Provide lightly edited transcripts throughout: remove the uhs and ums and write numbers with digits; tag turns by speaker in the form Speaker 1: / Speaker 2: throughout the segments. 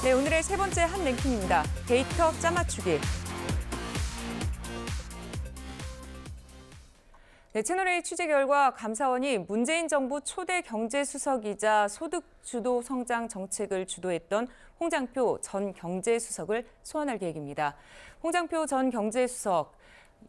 Speaker 1: 네, 오늘의 세 번째 한 랭킹입니다. 데이터 짜맞추기. 네, 채널A 취재 결과 감사원이 문재인 정부 초대 경제수석이자 소득주도 성장 정책을 주도했던 홍장표 전 경제수석을 소환할 계획입니다. 홍장표 전 경제수석,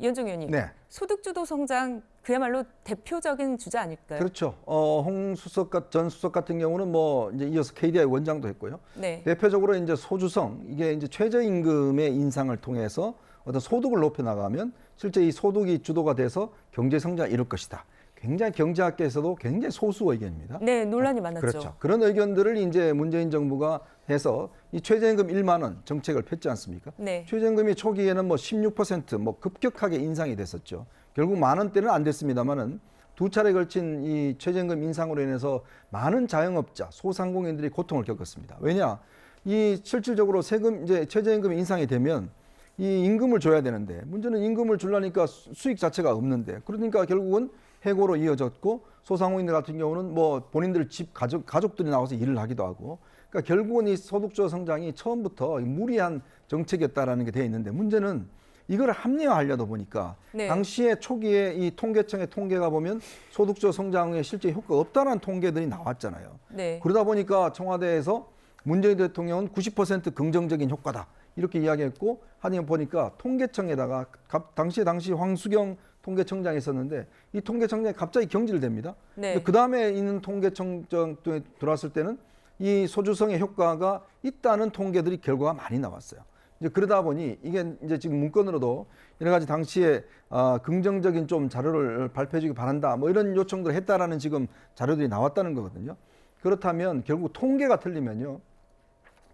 Speaker 1: 이현종 의원님,
Speaker 2: 네.
Speaker 1: 소득주도 성장 그야말로 대표적인 주자 아닐까요?
Speaker 2: 그렇죠. 홍 수석 전 수석 같은 경우는 뭐 이제 이어서 KDI 원장도 했고요.
Speaker 1: 네.
Speaker 2: 대표적으로 이제 소주성 이게 이제 최저임금의 인상을 통해서 어떤 소득을 높여 나가면 실제 이 소득이 주도가 돼서 경제 성장을 이룰 것이다. 굉장히 경제학계에서도 굉장히 소수 의견입니다.
Speaker 1: 네, 논란이 많았죠.
Speaker 2: 그렇죠. 그런 의견들을 이제 문재인 정부가 해서 이 최저임금 1만 원 정책을 폈지 않습니까?
Speaker 1: 네.
Speaker 2: 최저임금이 초기에는 뭐 16% 급격하게 인상이 됐었죠. 결국 만 원대는 안 됐습니다만은 두 차례 걸친 이 최저임금 인상으로 인해서 많은 자영업자, 소상공인들이 고통을 겪었습니다. 왜냐? 이 실질적으로 세금 이제 최저임금 인상이 되면 이 임금을 줘야 되는데 문제는 임금을 주려니까 수익 자체가 없는데 그러니까 결국은 해고로 이어졌고 소상공인들 같은 경우는 뭐 본인들 집 가족들이 나와서 일을 하기도 하고 그러니까 결국은 이 소득주도 성장이 처음부터 무리한 정책이었다라는 게 되어 있는데 문제는 이걸 합리화하려다 보니까
Speaker 1: 네.
Speaker 2: 당시에 초기에 이 통계청의 통계가 보면 소득주도 성장에 실제 효과가 없다는 통계들이 나왔잖아요.
Speaker 1: 네.
Speaker 2: 그러다 보니까 청와대에서 문재인 대통령은 90% 긍정적인 효과다. 이렇게 이야기했고 하니 보니까 통계청에다가 당시 황수경 통계청장이 있었는데 이 통계청장이 갑자기 경질을 됩니다.
Speaker 1: 네.
Speaker 2: 그 다음에 있는 통계청장에 들어왔을 때는 이 소주성의 효과가 있다는 통계들이 결과가 많이 나왔어요. 이제 그러다 보니 이게 이제 지금 문건으로도 여러 가지 당시에 긍정적인 좀 자료를 발표해주기 바란다 뭐 이런 요청들을 했다라는 지금 자료들이 나왔다는 거거든요. 그렇다면 결국 통계가 틀리면요.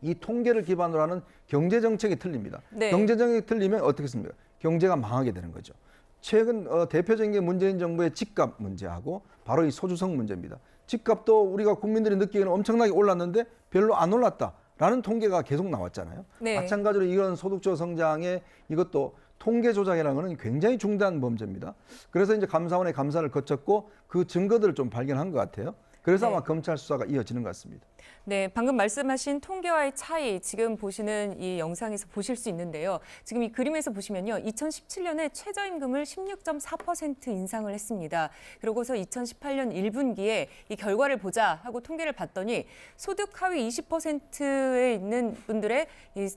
Speaker 2: 이 통계를 기반으로 하는 경제 정책이 틀립니다.
Speaker 1: 네.
Speaker 2: 경제 정책이 틀리면 어떻게 했습니까? 경제가 망하게 되는 거죠. 최근 대표적인 게 문재인 정부의 집값 문제하고 바로 이 소주성 문제입니다. 집값도 우리가 국민들이 느끼기에는 엄청나게 올랐는데 별로 안 올랐다라는 통계가 계속 나왔잖아요.
Speaker 1: 네.
Speaker 2: 마찬가지로 이런 소득주도 성장에 이것도 통계 조작이라는 것은 굉장히 중대한 범죄입니다. 그래서 이제 감사원의 감사를 거쳤고 그 증거들을 좀 발견한 것 같아요. 그래서
Speaker 1: 네.
Speaker 2: 아마 검찰 수사가 이어지는 것 같습니다.
Speaker 1: 네, 방금 말씀하신 통계와의 차이 지금 보시는 이 영상에서 보실 수 있는데요. 지금 이 그림에서 보시면요. 2017년에 최저임금을 16.4% 인상을 했습니다. 그러고서 2018년 1분기에 이 결과를 보자 하고 통계를 봤더니 소득 하위 20%에 있는 분들의 이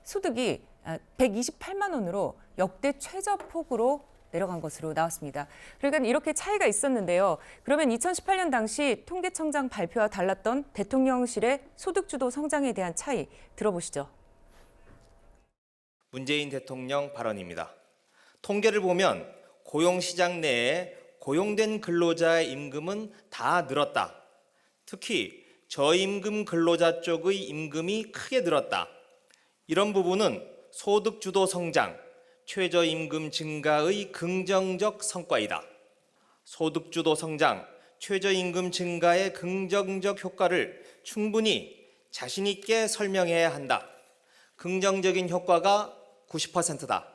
Speaker 1: 소득이 128만 원으로 역대 최저폭으로 내려간 것으로 나왔습니다. 그러니까 이렇게 차이가 있었는데요. 그러면 2018년 당시 통계청장 발표와 달랐던 대통령실의 소득주도 성장에 대한 차이 들어보시죠.
Speaker 3: 문재인 대통령 발언입니다. 통계를 보면 고용시장 내에 고용된 근로자의 임금은 다 늘었다. 특히 저임금 근로자 쪽의 임금이 크게 늘었다. 이런 부분은 소득주도 성장, 최저임금 증가의 긍정적 성과이다. 소득주도 성장, 최저임금 증가의 긍정적 효과를 충분히 자신 있게 설명해야 한다. 긍정적인 효과가 90%다.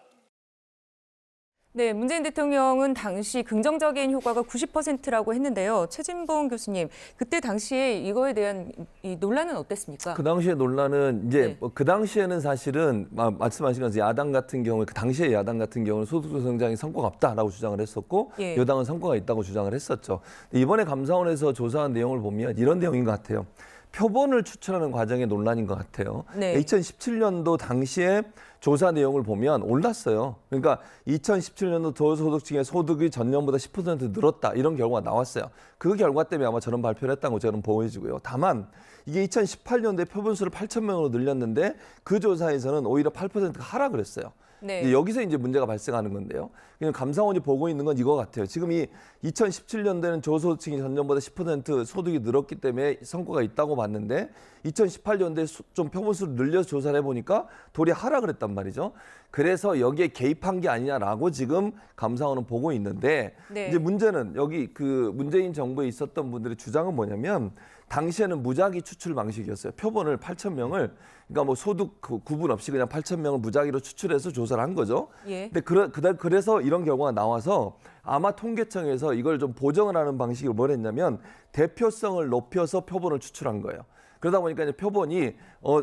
Speaker 1: 네, 문재인 대통령은 당시 긍정적인 효과가 90%라고 했는데요. 최진봉 교수님, 그때 당시에 이거에 대한 이 논란은 어땠습니까?
Speaker 4: 그 당시의 논란은 이제
Speaker 1: 네.
Speaker 4: 그 당시에는 사실은 말씀하신 것처럼 야당 같은 경우에 그 당시의 야당 같은 경우는 소득주도 성장이 성과가 없다라고 주장을 했었고
Speaker 1: 예.
Speaker 4: 여당은 성과가 있다고 주장을 했었죠. 이번에 감사원에서 조사한 내용을 보면 이런 내용인 것 같아요. 표본을 추천하는 과정의 논란인 것 같아요.
Speaker 1: 네.
Speaker 4: 2017년도 당시에 조사 내용을 보면 올랐어요. 그러니까 2017년도 저소득층의 소득이 전년보다 10% 늘었다 이런 결과가 나왔어요. 그 결과 때문에 아마 저런 발표를 했다는 거 저는 보여지고요. 다만 이게 2018년도에 표본수를 8,000명으로 늘렸는데 그 조사에서는 오히려 8%가 하락을 했어요.
Speaker 1: 네.
Speaker 4: 여기서 이제 문제가 발생하는 건데요. 그냥 감사원이 보고 있는 건 이거 같아요. 지금 이 2017년도에는 저소득층이 전년보다 10% 소득이 늘었기 때문에 성과가 있다고 봤는데 2018년도에 좀 표본수를 늘려서 조사를 해보니까 도리어 하락을 했단 말이죠. 그래서 여기에 개입한 게 아니냐라고 지금 감사원은 보고 있는데
Speaker 1: 네.
Speaker 4: 이제 문제는 여기 그 문재인 정부에 있었던 분들의 주장은 뭐냐면 당시에는 무작위 추출 방식이었어요. 표본을 8,000명을 그러니까 뭐 소득 구분 없이 그냥 8,000명을 무작위로 추출해서 조사를 한 거죠.
Speaker 1: 예.
Speaker 4: 근데 그래서 이런 결과가 나와서 아마 통계청에서 이걸 좀 보정을 하는 방식으로 뭘 했냐면 대표성을 높여서 표본을 추출한 거예요. 그러다 보니까 이제 표본이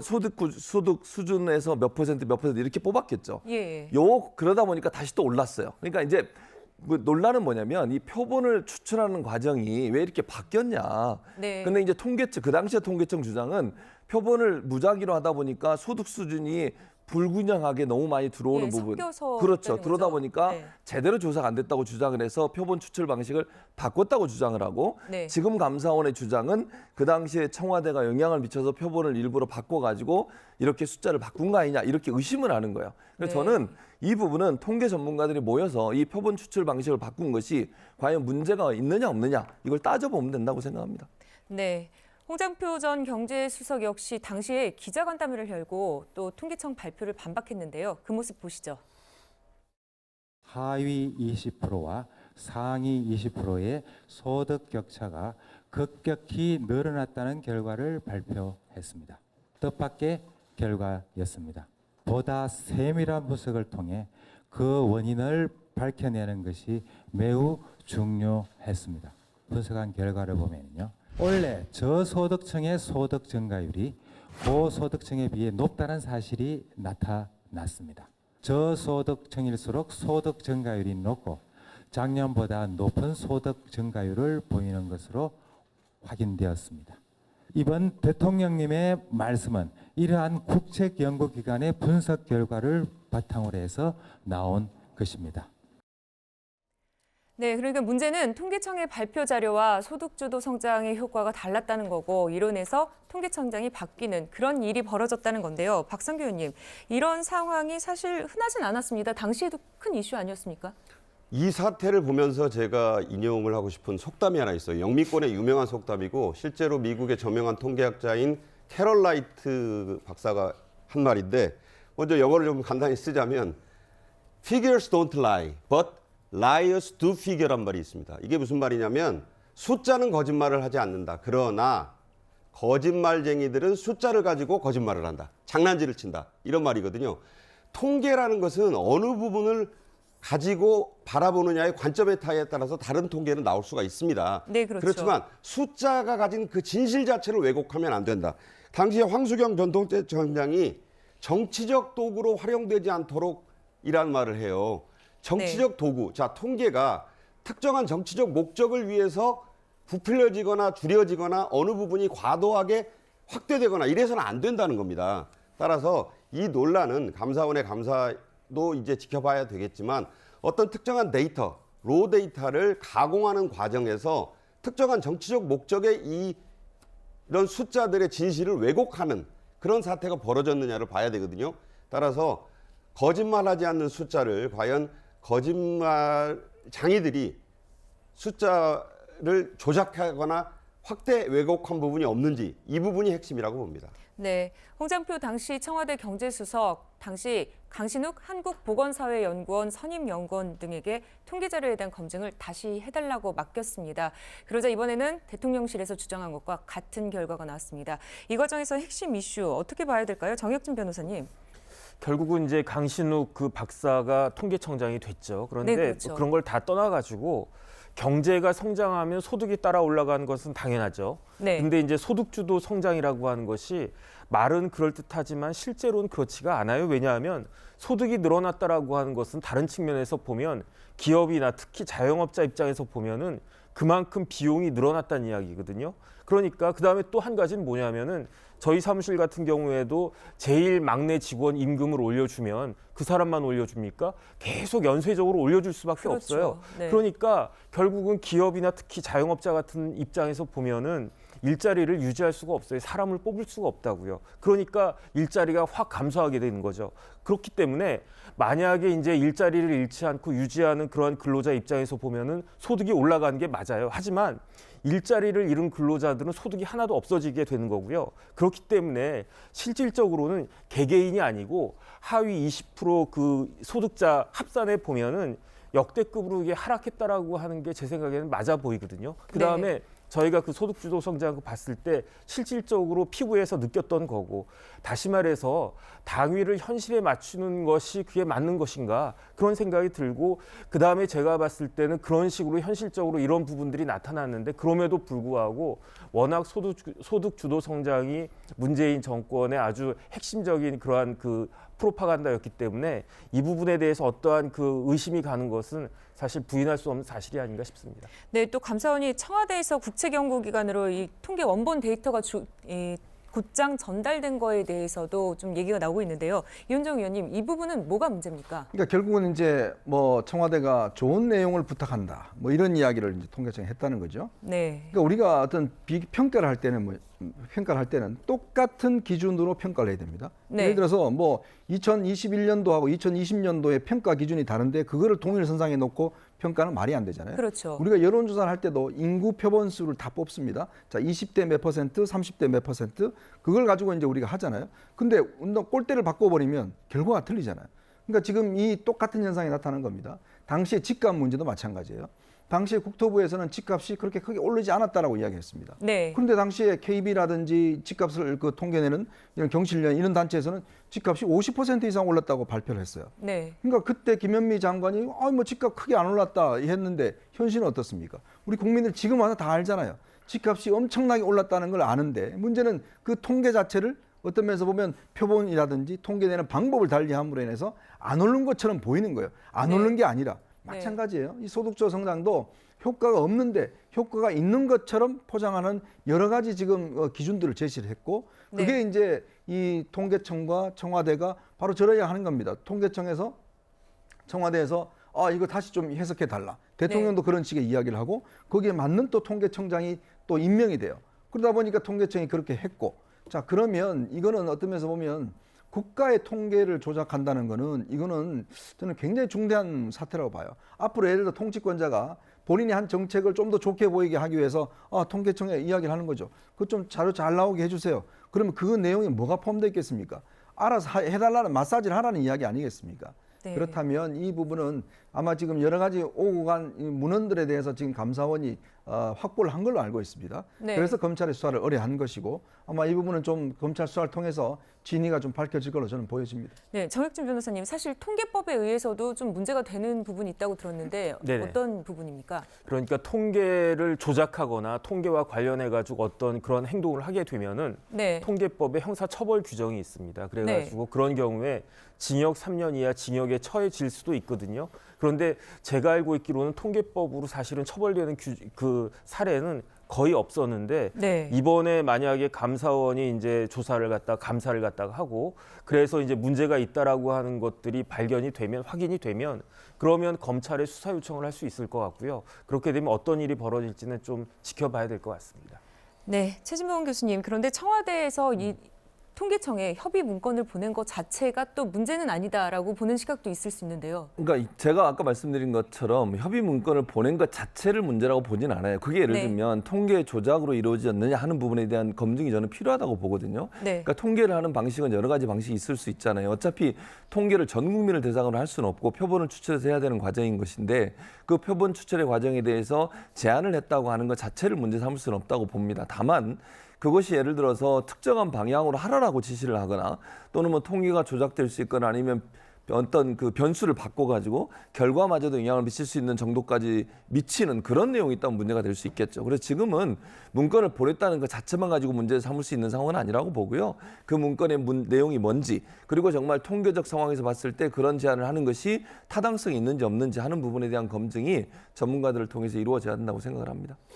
Speaker 4: 소득 수준에서 몇 퍼센트 이렇게 뽑았겠죠.
Speaker 1: 예.
Speaker 4: 그러다 보니까 다시 또 올랐어요. 그러니까 이제 뭐 논란은 뭐냐면 이 표본을 추출하는 과정이 왜 이렇게 바뀌었냐.
Speaker 1: 네.
Speaker 4: 근데 이제 그 당시에 통계청 주장은 표본을 무작위로 하다 보니까 소득 수준이 불균형하게 너무 많이 들어오는
Speaker 1: 예,
Speaker 4: 부분.
Speaker 1: 섞여서
Speaker 4: 그렇죠.
Speaker 1: 했다는
Speaker 4: 그러다
Speaker 1: 거죠.
Speaker 4: 보니까
Speaker 1: 네.
Speaker 4: 제대로 조사가 안 됐다고 주장을 해서 표본 추출 방식을 바꿨다고 주장을 하고
Speaker 1: 네.
Speaker 4: 지금 감사원의 주장은 그 당시에 청와대가 영향을 미쳐서 표본을 일부러 바꿔가지고 이렇게 숫자를 바꾼 거 아니냐 이렇게 의심을 하는 거예요. 그래서
Speaker 1: 네.
Speaker 4: 저는 이 부분은 통계 전문가들이 모여서 이 표본 추출 방식을 바꾼 것이 과연 문제가 있느냐 없느냐 이걸 따져보면 된다고 생각합니다.
Speaker 1: 네. 홍장표 전 경제수석 역시 당시에 기자간담회를 열고 또 통계청 발표를 반박했는데요. 그 모습 보시죠.
Speaker 5: 하위 20%와 상위 20%의 소득 격차가 급격히 늘어났다는 결과를 발표했습니다. 뜻밖의 결과였습니다. 보다 세밀한 분석을 통해 그 원인을 밝혀내는 것이 매우 중요했습니다. 분석한 결과를 보면요. 원래 저소득층의 소득 증가율이 고소득층에 비해 높다는 사실이 나타났습니다. 저소득층일수록 소득 증가율이 높고 작년보다 높은 소득 증가율을 보이는 것으로 확인되었습니다. 이번 대통령님의 말씀은 이러한 국책연구기관의 분석 결과를 바탕으로 해서 나온 것입니다.
Speaker 1: 네, 그러니까 문제는 통계청의 발표 자료와 소득주도 성장의 효과가 달랐다는 거고 이론에서 통계청장이 바뀌는 그런 일이 벌어졌다는 건데요. 박성규 의원님, 이런 상황이 사실 흔하진 않았습니다. 당시에도 큰 이슈 아니었습니까?
Speaker 6: 이 사태를 보면서 제가 인용을 하고 싶은 속담이 하나 있어요. 영미권의 유명한 속담이고 실제로 미국의 저명한 통계학자인 캐럴 라이트 박사가 한 말인데 먼저 영어를 좀 간단히 쓰자면 Figures don't lie, but liars do figure란 말이 있습니다. 이게 무슨 말이냐면 숫자는 거짓말을 하지 않는다. 그러나 거짓말쟁이들은 숫자를 가지고 거짓말을 한다. 장난질을 친다. 이런 말이거든요. 통계라는 것은 어느 부분을 가지고 바라보느냐의 관점의 타에 따라서 다른 통계는 나올 수가 있습니다.
Speaker 1: 네, 그렇죠.
Speaker 6: 그렇지만 숫자가 가진 그 진실 자체를 왜곡하면 안 된다. 당시에 황수경 전 통계청장이 정치적 도구로 활용되지 않도록 이란 말을 해요. 정치적 도구, 자 통계가 특정한 정치적 목적을 위해서 부풀려지거나 줄여지거나 어느 부분이 과도하게 확대되거나 이래서는 안 된다는 겁니다. 따라서 이 논란은 감사원의 감사도 이제 지켜봐야 되겠지만 어떤 특정한 데이터, 로 데이터를 가공하는 과정에서 특정한 정치적 목적의 이런 숫자들의 진실을 왜곡하는 그런 사태가 벌어졌느냐를 봐야 되거든요. 따라서 거짓말하지 않는 숫자를 과연 거짓말쟁이들이 숫자를 조작하거나 확대 왜곡한 부분이 없는지 이 부분이 핵심이라고 봅니다.
Speaker 1: 네, 홍장표 당시 청와대 경제수석, 당시 강신욱 한국보건사회연구원 선임연구원 등에게 통계자료에 대한 검증을 다시 해달라고 맡겼습니다. 그러자 이번에는 대통령실에서 주장한 것과 같은 결과가 나왔습니다. 이 과정에서 핵심 이슈 어떻게 봐야 될까요? 정혁진 변호사님.
Speaker 7: 결국은 이제 강신욱 그 박사가 통계청장이 됐죠. 그런데
Speaker 1: 네, 그렇죠.
Speaker 7: 그런 걸 다 떠나가지고 경제가 성장하면 소득이 따라 올라가는 것은 당연하죠.
Speaker 1: 네.
Speaker 7: 근데 이제 소득주도 성장이라고 하는 것이 말은 그럴듯하지만 실제로는 그렇지가 않아요. 왜냐하면 소득이 늘어났다라고 하는 것은 다른 측면에서 보면 기업이나 특히 자영업자 입장에서 보면은 그만큼 비용이 늘어났다는 이야기거든요. 그러니까 그다음에 또 한 가지는 뭐냐면은 저희 사무실 같은 경우에도 제일 막내 직원 임금을 올려주면 그 사람만 올려줍니까? 계속 연쇄적으로 올려줄 수밖에
Speaker 1: 그렇죠.
Speaker 7: 없어요.
Speaker 1: 네.
Speaker 7: 그러니까 결국은 기업이나 특히 자영업자 같은 입장에서 보면은 일자리를 유지할 수가 없어요. 사람을 뽑을 수가 없다고요. 그러니까 일자리가 확 감소하게 되는 거죠. 그렇기 때문에 만약에 이제 일자리를 잃지 않고 유지하는 그러한 근로자 입장에서 보면은 소득이 올라가는 게 맞아요. 하지만 일자리를 잃은 근로자들은 소득이 하나도 없어지게 되는 거고요. 그렇기 때문에 실질적으로는 개개인이 아니고 하위 20% 소득자 합산에 보면은 역대급으로 이게 하락했다라고 하는 게 제 생각에는 맞아 보이거든요. 그다음에
Speaker 1: 네.
Speaker 7: 저희가 그 소득주도 성장을 봤을 때 실질적으로 피부에서 느꼈던 거고, 다시 말해서 당위를 현실에 맞추는 것이 그게 맞는 것인가 그런 생각이 들고, 그다음에 제가 봤을 때는 그런 식으로 현실적으로 이런 부분들이 나타났는데 그럼에도 불구하고 워낙 소득주도 성장이 문재인 정권의 아주 핵심적인 그러한 그 프로파간다였기 때문에 이 부분에 대해서 어떠한 그 의심이 가는 것은 사실 부인할 수 없는 사실이 아닌가 싶습니다.
Speaker 1: 네, 또 감사원이 청와대에서 국책연구기관으로 이 통계 원본 데이터가 곧장 전달된 거에 대해서도 좀 얘기가 나오고 있는데요. 이현정 의원님, 이 부분은 뭐가 문제입니까?
Speaker 2: 그러니까 결국은 이제 뭐 청와대가 좋은 내용을 부탁한다, 뭐 이런 이야기를 이제 통계청에 했다는 거죠.
Speaker 1: 네.
Speaker 2: 그러니까 우리가 어떤 평가를 할 때는 똑같은 기준으로 평가를 해야 됩니다.
Speaker 1: 네.
Speaker 2: 예를 들어서 뭐 2021년도하고 2020년도의 평가 기준이 다른데 그거를 동일선상에 놓고 평가는 말이 안 되잖아요.
Speaker 1: 그렇죠.
Speaker 2: 우리가 여론조사를 할 때도 인구 표본수를 다 뽑습니다. 자, 20대 몇 퍼센트, 30대 몇 퍼센트, 그걸 가지고 이제 우리가 하잖아요. 근데 꼴대를 바꿔버리면 결과가 틀리잖아요. 그러니까 지금 이 똑같은 현상이 나타난 겁니다. 당시에 집값 문제도 마찬가지예요. 당시에 국토부에서는 집값이 그렇게 크게 오르지 않았다라고 이야기했습니다.
Speaker 1: 네.
Speaker 2: 그런데 당시에 KB라든지 집값을 그 통계내는 이런 경실련 이런 단체에서는 집값이 50% 이상 올랐다고 발표를 했어요.
Speaker 1: 네.
Speaker 2: 그러니까 그때 김현미 장관이 뭐 집값 크게 안 올랐다 했는데 현실은 어떻습니까? 우리 국민들 지금 와서 다 알잖아요. 집값이 엄청나게 올랐다는 걸 아는데 문제는 그 통계 자체를 어떤 면에서 보면 표본이라든지 통계내는 방법을 달리함으로 인해서 안 오른 것처럼 보이는 거예요. 안
Speaker 1: 네.
Speaker 2: 오른 게 아니라 마찬가지예요. 이 소득주도 성장도 효과가 없는데 효과가 있는 것처럼 포장하는 여러 가지 지금 기준들을 제시를 했고, 그게
Speaker 1: 네.
Speaker 2: 이제 이 통계청과 청와대가 바로 저래야 하는 겁니다. 통계청에서 청와대에서 이거 다시 좀 해석해 달라. 대통령도 그런 식의 이야기를 하고 거기에 맞는 또 통계청장이 또 임명이 돼요. 그러다 보니까 통계청이 그렇게 했고, 자, 그러면 이거는 어떤 면에서 보면 국가의 통계를 조작한다는 거는 이거는 저는 굉장히 중대한 사태라고 봐요. 앞으로 예를 들어 통치권자가 본인이 한 정책을 좀 더 좋게 보이게 하기 위해서 통계청에 이야기를 하는 거죠. 그거 좀 자료 잘 나오게 해주세요. 그러면 그 내용이 뭐가 포함되어 있겠습니까? 알아서 해달라는 마사지를 하라는 이야기 아니겠습니까?
Speaker 1: 네.
Speaker 2: 그렇다면 이 부분은 아마 지금 여러 가지 오고 간 문헌들에 대해서 지금 감사원이 확보를 한 걸로 알고 있습니다.
Speaker 1: 네.
Speaker 2: 그래서 검찰의 수사를 의뢰한 것이고 아마 이 부분은 좀 검찰 수사를 통해서 진위가 좀 밝혀질 걸로 저는 보여집니다.
Speaker 1: 네, 정혁준 변호사님, 사실 통계법에 의해서도 좀 문제가 되는 부분이 있다고 들었는데
Speaker 7: 네네.
Speaker 1: 어떤 부분입니까?
Speaker 7: 그러니까 통계를 조작하거나 통계와 관련해 가지고 어떤 그런 행동을 하게 되면은
Speaker 1: 네.
Speaker 7: 통계법에 형사처벌 규정이 있습니다. 그래가지고 그런 경우에 징역 3년 이하 징역에 처해질 수도 있거든요. 그런데 제가 알고 있기로는 통계법으로 사실은 처벌되는 그 사례는 거의 없었는데
Speaker 1: 네.
Speaker 7: 이번에 만약에 감사원이 이제 감사를 갖다가 하고 그래서 이제 문제가 있다라고 하는 것들이 발견이 되면 확인이 되면 그러면 검찰에 수사 요청을 할 수 있을 것 같고요. 그렇게 되면 어떤 일이 벌어질지는 좀 지켜봐야 될 것 같습니다.
Speaker 1: 네, 최진봉 교수님, 그런데 청와대에서 이 통계청에 협의 문건을 보낸 것 자체가 또 문제는 아니다라고 보는 시각도 있을 수 있는데요.
Speaker 4: 그러니까 제가 아까 말씀드린 것처럼 협의 문건을 보낸 것 자체를 문제라고 보진 않아요. 그게 예를
Speaker 1: 네.
Speaker 4: 들면 통계 조작으로 이루어졌느냐 하는 부분에 대한 검증이 저는 필요하다고 보거든요.
Speaker 1: 네.
Speaker 4: 그러니까 통계를 하는 방식은 여러 가지 방식이 있을 수 있잖아요. 어차피 통계를 전 국민을 대상으로 할 수는 없고 표본을 추출해서 해야 되는 과정인 것인데 그 표본 추출의 과정에 대해서 제한을 했다고 하는 것 자체를 문제 삼을 수는 없다고 봅니다. 다만 그것이 예를 들어서 특정한 방향으로 하라라고 지시를 하거나 또는 뭐 통계가 조작될 수 있거나 아니면 어떤 그 변수를 바꿔가지고 결과마저도 영향을 미칠 수 있는 정도까지 미치는 그런 내용이 있다면 문제가 될 수 있겠죠. 그래서 지금은 문건을 보냈다는 것 자체만 가지고 문제를 삼을 수 있는 상황은 아니라고 보고요. 그 문건의 내용이 뭔지 그리고 정말 통계적 상황에서 봤을 때 그런 제안을 하는 것이 타당성이 있는지 없는지 하는 부분에 대한 검증이 전문가들을 통해서 이루어져야 한다고 생각을 합니다.